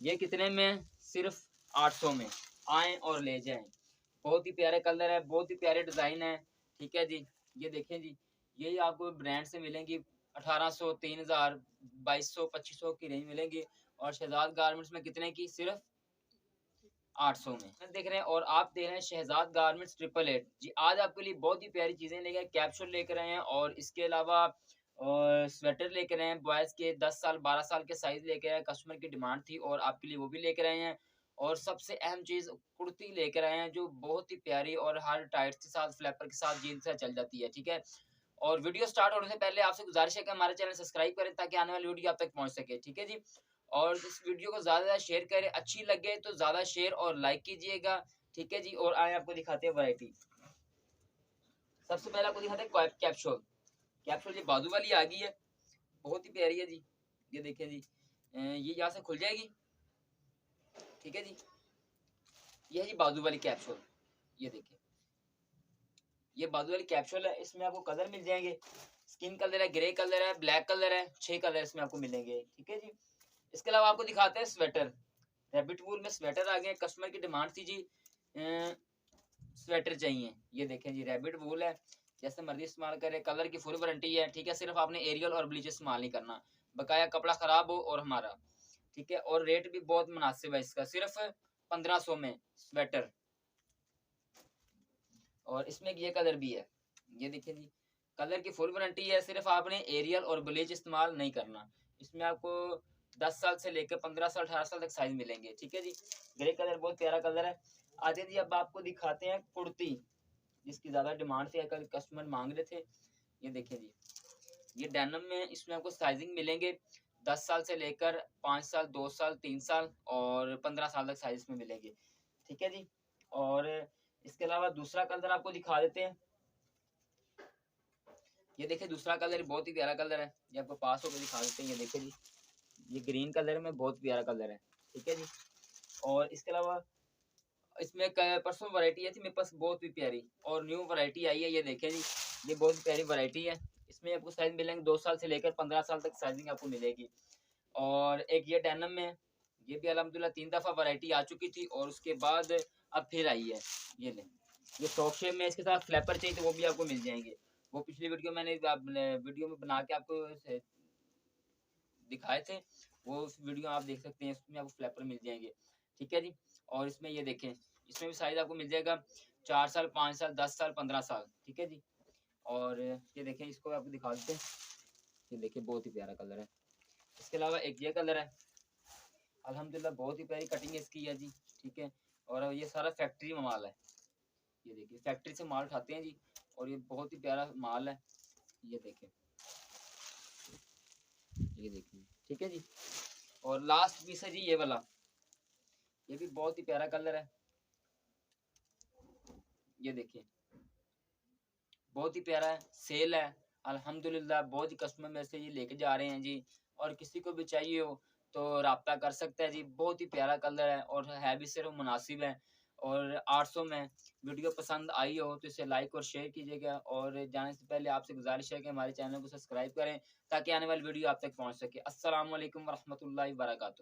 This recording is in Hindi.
ये कितने में? सिर्फ 800 में। आएँ और ले जाएँ। बहुत ही प्यारे कलर है, बहुत ही प्यारे डिज़ाइन है। ठीक है जी। ये देखें जी, यही आपको ब्रांड से मिलेंगी 1800, 3000, 2200, 2500 की रेंज मिलेंगी और शहज़ाद गारमेंट्स में कितने की? सिर्फ 800 में। देख रहे हैं और आप देख रहे हैं शहज़ाद गारमेंट्स 888। जी, आज आपके लिए बहुत ही प्यारी चीज़ें लेके आए, कैप्सूल लेकर आए हैं और इसके अलावा स्वेटर लेकर आए हैं, बॉयज़ के 10 साल, 12 साल के साइज़ लेके आए हैं, कस्टमर की डिमांड थी और आपके लिए वो भी लेकर आए हैं। और सबसे अहम चीज़ कुर्ती लेकर आए हैं जो बहुत ही प्यारी और हर टाइट्स के साथ, फ्लैपर के साथ, जीन्स के साथ चल जाती है, ठीक है? और वीडियो स्टार्ट होने से पहले आपसे गुज़ारिश है कि हमारे चैनल सब्सक्राइब करें ताकि आने वाली वीडियो आप तक पहुँच सके, ठीक है जी? और इस वीडियो को ज़्यादा से ज़्यादा शेयर करें, अच्छी लगे तो ज़्यादा शेयर और लाइक कीजिएगा, ठीक है जी? और आएँ आपको दिखाते हैं वैरायटी। सबसे पहले आपको दिखाते हैं कैप्सूल। कैप्सूल ये बाजू वाली आ गई है, बहुत ही प्यारी है जी। ये देखिए जी, ये यहाँ से खुल जाएगी, ठीक है जी? ये है जी बाजू वाली कैप्सूल, ये देखिए। ये बाजू वाली कैप्सूल है, इसमें आपको कलर मिल जाएँगे। स्किन कलर है, ग्रे कलर है, ब्लैक कलर है, 6 कलर इसमें आपको मिलेंगे, ठीक है जी? इसके अलावा आपको दिखाते हैं स्वेटर। रैबिट वूल में स्वेटर आ गए, कस्टमर की डिमांड थी जी, स्वेटर चाहिए। ये देखें जी, रैबिट वूल है, जैसे मर्ज़ी इस्तेमाल करें, कलर की फुल वारंटी है, ठीक है? सिर्फ़ आपने एरियल और ब्लीच इस्तेमाल नहीं करना, बकाया कपड़ा ख़राब हो और हमारा, ठीक है? और रेट भी बहुत मुनासिब है इसका, सिर्फ़ 1500 में स्वेटर। और इसमें एक ये कलर भी है, ये देखिए जी, कलर की फुल वारंटी है, सिर्फ़ आपने एरियल और ब्लीच इस्तेमाल नहीं करना। इसमें आपको 10 साल से लेकर 15 साल, 18 साल तक साइज़ मिलेंगे, ठीक है जी? ग्रे कलर बहुत प्यारा कलर है। आते जी अब आपको दिखाते हैं कुर्ती, जिसकी ज़्यादा डिमांड थी, आजकल कस्टमर माँग रहे थे। ये देखिए जी, ये डेनिम में इसमें आपको साइज़िंग मिलेंगे 10 साल से लेकर 5 साल, 2 साल, 3 साल और 15 साल तक साइज़ में मिलेंगे, ठीक है जी? और इसके अलावा दूसरा कलर आपको दिखा देते हैं। ये देखिए दूसरा कलर बहुत ही प्यारा कलर है, ये आपको पास होकर दिखा देते हैं, ये देखिए जी, ये ग्रीन कलर में बहुत प्यारा कलर है, ठीक है जी? और इसके अलावा इसमें क परसों वैरायटी आई थी मेरे पास बहुत ही प्यारी और न्यू वैरायटी आई है, ये देखें जी, ये बहुत प्यारी वैरायटी है। इसमें आपको साइज़ मिलेंगे 2 साल से लेकर 15 साल तक साइज़िंग आपको मिलेगी। और एक ये डेनिम में है, ये भी अल्हम्दुलिल्लाह 3 दफ़ा वैरायटी आ चुकी थी और उसके बाद अब फिर आई है, ये लें। ये फ्रॉक शेप में इसके साथ फ्लैपर चाहिए तो वो भी आपको मिल जाएँगे। वो पिछली वीडियो मैंने आपने वीडियो में बना के आपको दिखाए थे, वो उस वीडियो आप देख सकते हैं, इसमें आपको फ्लैपर मिल जाएँगे, ठीक है जी? और इसमें ये देखें, इसमें भी साइज़ आपको मिल जाएगा 4 साल, 5 साल, 10 साल, 15 साल, ठीक है जी? और ये देखें, इसको आपको दिखा देते हैं, ये देखिए बहुत ही प्यारा कलर है। इसके अलावा एक ये कलर है, अल्हम्दुलिल्लाह बहुत ही प्यारी कटिंग इसकी है जी, ठीक है? और ये सारा फैक्ट्री में माल है, ये देखिए फैक्ट्री से माल उठाते हैं जी और ये बहुत ही प्यारा माल है, ये देखें, ये देखिए, ठीक है जी? और लास्ट पीस है जी ये वाला, ये भी बहुत ही प्यारा कलर है, ये देखिए, बहुत ही प्यारा है, सेल है, अल्हम्दुलिल्लाह बहुत ही कस्टमर मेरे से ये लेके जा रहे हैं जी और किसी को भी चाहिए हो तो राब्ता कर सकता है जी, बहुत ही प्यारा कलर है और है भी सिर्फ़ मुनासिब है और 800 में। वीडियो पसंद आई हो तो इसे लाइक और शेयर कीजिएगा और जाने से पहले आपसे गुज़ारिश है कि हमारे चैनल को सब्सक्राइब करें ताकि आने वाली वीडियो आप तक पहुँच सके। अस्सलामु अलैकुम व रहमतुल्लाहि व बरकातहू।